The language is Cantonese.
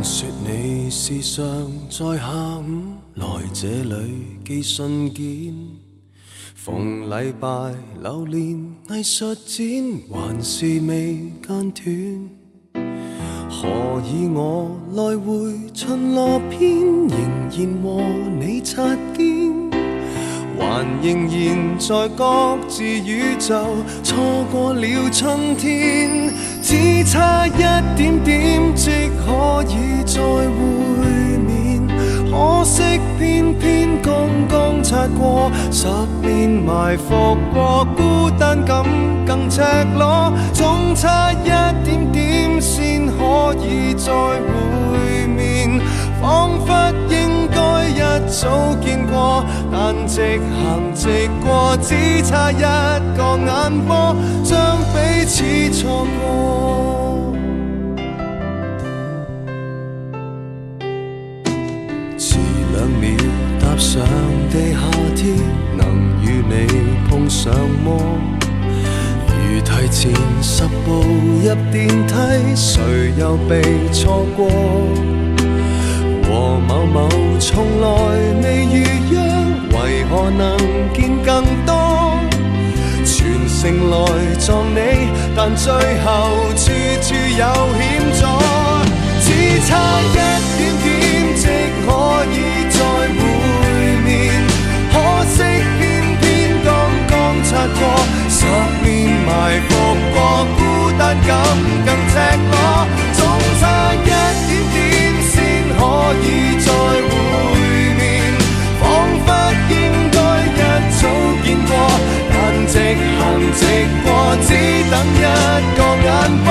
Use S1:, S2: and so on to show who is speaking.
S1: 說你是常在下午來這裏寄信件，逢禮拜流連藝術展，還是未間斷。何以我來回巡邏篇，仍然和你擦肩，還仍然在各自宇宙錯過了春天，只差一點點即可以再會面，可惜偏偏剛剛擦過10年，埋伏過孤單感更赤裸，總差一點點先可以再會面，彷彿應該一早見過，但直行直過，只差一個眼波，將彼此錯過。遲2秒踏上地下鐵，能與你碰上麼？如提前10步入電梯，誰又被錯過？和某某從來未預約，為何能見更多？全城來撞你，但最後處處有險阻，只差一點點即可以再會面，可惜偏偏剛剛擦過10年，埋伏過孤單感更赤裸，總差一點點先可以再會面，彷彿應該一早見過，但直行直過，只等一個眼波，